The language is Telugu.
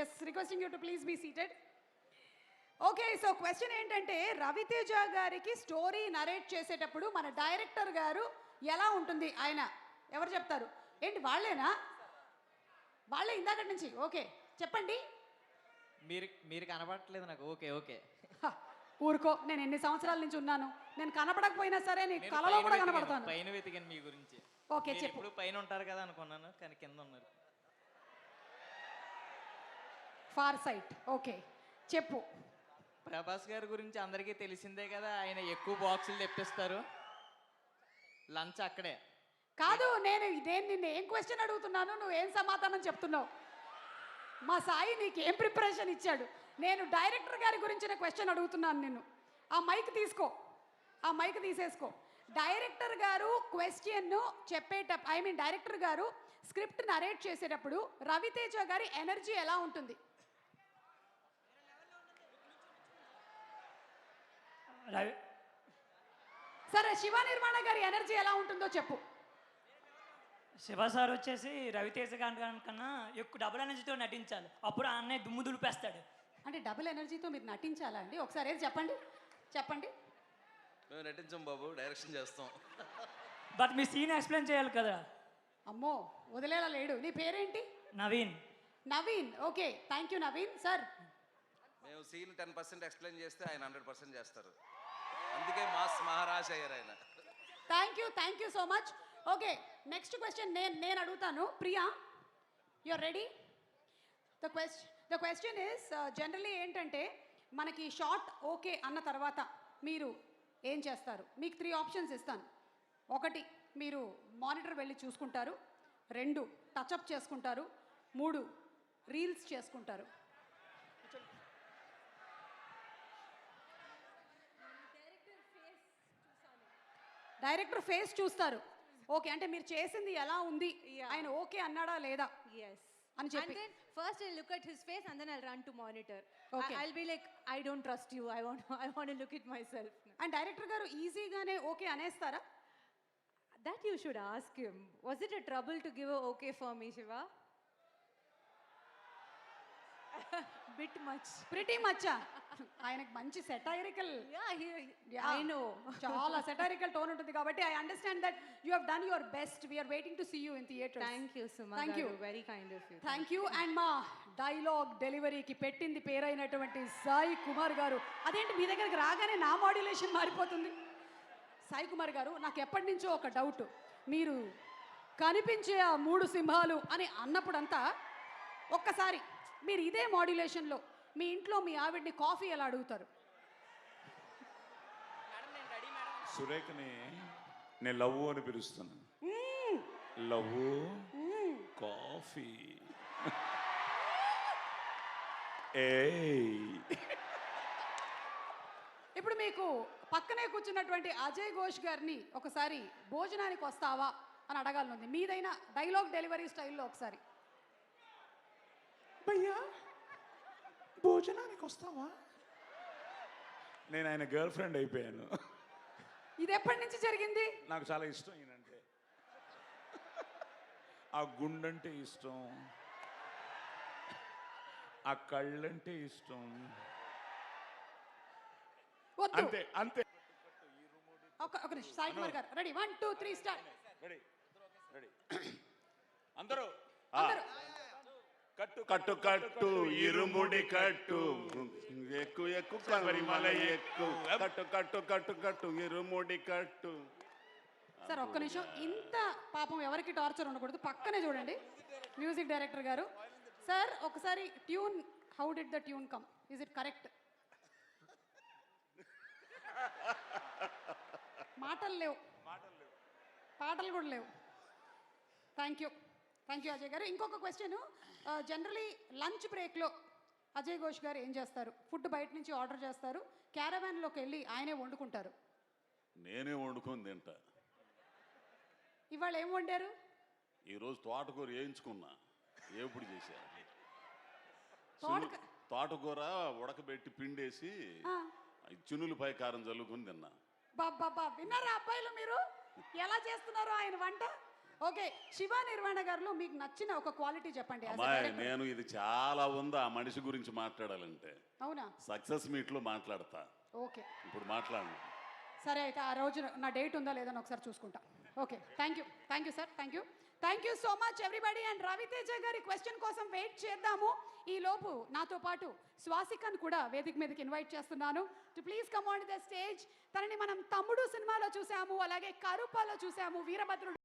Yes, requesting you to please be seated. Okay, so question ఏంటంటే రవితేజ గారికి స్టోరీ నరేట్ చేసేటప్పుడు మన డైరెక్టర్ గారు ఎలా ఉంటుంది ఆయన ఎవరు చెప్తారు ఏంటి వాళ్ళేనా వాళ్ళే ఇందాక నుంచి ఓకే చెప్పండి మీరు మీరు కనబడట్లేదు నాకు ఓకే ఓకే ఊరుకో నేను ఎన్ని సంవత్సరాల నుంచి ఉన్నాను నేను కనపడకపోయినా సరే నీ కలలో కూడా కనపడతాను పైన వెతికాను మీ గురించి ఓకే చెప్పు ఇప్పుడు పైన ఉంటారు కదా అనుకున్నాను కానీ కింద ఉన్నారు ఫార్ సైట్ ఓకే చెప్పు ప్రభాస్ గారి గురించి అందరికీ తెలిసిందే కదా ఆయన ఎక్కువ బాక్సులు తెప్పిస్తారు లంచ్ అక్కడే కాదు నేను నిన్ను ఏం క్వశ్చన్ అడుగుతున్నాను నువ్వు ఏం సమాధానం చెప్తున్నావు మా సాయి నీకు ఏం ప్రిపరేషన్ ఇచ్చాడు నేను డైరెక్టర్ గారి గురించిన క్వశ్చన్ అడుగుతున్నాను నిన్ను ఆ మైక్ తీసుకో ఆ మైక్ తీసేసుకో డైరెక్టర్ గారు క్వశ్చన్ చెప్పేటప్పుడు డైరెక్టర్ గారు స్క్రిప్ట్ నరేట్ చేసేటప్పుడు రవితేజ గారి ఎనర్జీ ఎలా ఉంటుంది సరే శివ నిర్మాణ గారి ఎనర్జీ ఎలా ఉంటుందో చెప్పు శివ సార్ వచ్చేసి రవితేజ గారి కన్నా ఎక్కువ డబుల్ ఎనర్జీతో నటించాలి అప్పుడు ఆ అన్నయ్య దుమ్ము దులిపేస్తాడు అంటే డబుల్ ఎనర్జీతో మీరు నటించాలా అండి ఒకసారి ఏది చెప్పండి చెప్పండి మేము నటించాం బాబు డైరెక్షన్ చేస్తాం బట్ మీ సీన్ ఎక్స్ప్లెయిన్ చేయాలి కదా అమ్మో వదిలేలా లేడు నీ పేరేంటి Naveen Naveen okay thank you Naveen sir మేము సీన్ 10% ఎక్స్ప్లెయిన్ చేస్తే ఆయన 100% చేస్తారు అందుకే మాస్ మహారాజ్ అయ్యారు ఆయన thank you so much okay next question నేను అడుగుతాను Priya you are ready the question is generally ఏంటంటే మనకి షార్ట్ ఓకే అన్న తర్వాత మీరు ఏం చేస్తారు మీకు 3 ఆప్షన్స్ ఇస్తాను 1 మీరు మానిటర్ వెళ్ళి చూసుకుంటారు 2 టచ్అప్ చేసుకుంటారు 3 రీల్స్ చేసుకుంటారు డైరెక్టర్ ఫేస్ చూస్తారు ఓకే అంటే మీరు చేసింది ఎలా ఉంది ఆయన ఓకే అన్నాడా లేదా Yes. అని చెప్పి And then first I'll look at his face and then I'll run to monitor. Okay. I'll be like, I don't trust you. I want to look at myself. And director గారు ఈజీగానే okay అనేస్తారా That you should ask him. Was it a trouble to give a okay for me, Shiva? Bit much. Pretty much ఆయనకు మంచి సెటైరికల్ Yeah, I know. చాలా సెటైరికల్ టోన్ ఉంటుంది కాబట్టి I understand that you have done your best we are waiting to see you in theatre Thank you, Suma. Thank you. Very kind of you. Thank you and మా డైలాగ్ డెలివరీకి పెట్టింది పేరైనటువంటి సాయి కుమార్ గారు అదేంటి మీ దగ్గరికి రాగానే నా మాడ్యులేషన్ మారిపోతుంది సాయి కుమార్ గారు నాకు ఎప్పటి నుంచో ఒక డౌట్ మీరు కనిపించే ఆ 3 సింహాలు అని అన్నప్పుడంతా ఒక్కసారి మీరు ఇదే మాడ్యులేషన్లో మీ ఇంట్లో మీ ఆవిడ్ని కాఫీ ఎలా అడుగుతారు సురేఖని నేను లవ్ అని పిలుస్తాను లవ్ కాఫీ ఇప్పుడు మీకు పక్కనే కూర్చున్నటువంటి అజయ్ ఘోష్ గారిని ఒకసారి భోజనానికి వస్తావా అని అడగాలనుంది మీదైనా డైలాగ్ డెలివరీ స్టైల్లో ఒకసారి భయ్యా భోజనానికి వస్తావా నేను ఆయన గర్ల్ ఫ్రెండ్ అయిపోయాను ఇది ఎప్పటి నుంచి జరిగింది నాకు చాలా ఇష్టం ఈయనంటే ఆ గుండంటే ఇష్టం ఆ కళ్ళంటే ఇష్టం వద్దు అంతే అంతే ఒక నిమిషం సాయి కుమార్ గారు రెడీ 1 2 3 స్టార్ట్ రెడీ రెడీ అందరూ అందరూ కట్టు కట్టు కట్టు ఇరుముడి కట్టు ఎక్కు ఎక్కు కబరిమల ఎక్కు కట్టు కట్టు కట్టు కట్టు ఇరుముడి కట్టు సార్ ఒక్క నిమిషం ఇంత పాపం ఎవరికి టార్చర్ ఉండకూడదు పక్కనే చూడండి మ్యూజిక్ డైరెక్టర్ గారు సార్ ఒకసారి tune how did the tune come is it correct మాటలు లేవు పాటలు కూడా లేవు థ్యాంక్ యూ అజయ్ గారు ఇంకొక క్వశ్చన్ జనరలీ లంచ్ బ్రేక్లో అజయ్ ఘోష్ గారు ఏం చేస్తారు ఫుడ్ బయట నుంచి ఆర్డర్ చేస్తారు క్యారవాన్లోకి వెళ్ళి ఆయనే వండుకుంటారు నేనే వండుకొని తింటా ఇవాళ ఏం వండారు ఈరోజు తోటకూర వేయించుకున్నా ఎప్పుడు చేశా తోటక- తోటకూర ఉడకబెట్టి పిండేసి చున్నులపై కారం చల్లుకొని తిన్నా బాబా విన్నారా అబ్బాయిలు మీరు ఎలా చేస్తున్నారు ఆయన వంట ఓకే, శివ నిర్వాణ గారిలో మీకు నచ్చిన ఒక క్వాలిటీ చెప్పండి as a అమ్మాయి director. నేను ఇది చాలా ఉంది ఆ మనిషి గురించి మాట్లాడాలంటే అవునా? సక్సెస్ మీట్లో మాట్లాడతా, ఓకే, ఇప్పుడు మాట్లాడను. సరే అయితే ఆ రోజు నా డేట్ ఉందా లేదని ఒకసారి చూసుకుంటా. Okay, thank you sir, thank you so much everybody. And Raviteja గారి క్వశ్చన్ కోసం వెయిట్ చేద్దాము. ఈ లోపు నాతో పాటు స్వాసికను కూడా వేదిక మీదకి ఇన్వైట్ చేస్తున్నాను to please come on the stage. తనని మనం తమ్ముడు సినిమాలో చూసాము, అలాగే కరుపాలో చూసాము, వీరభద్రుడు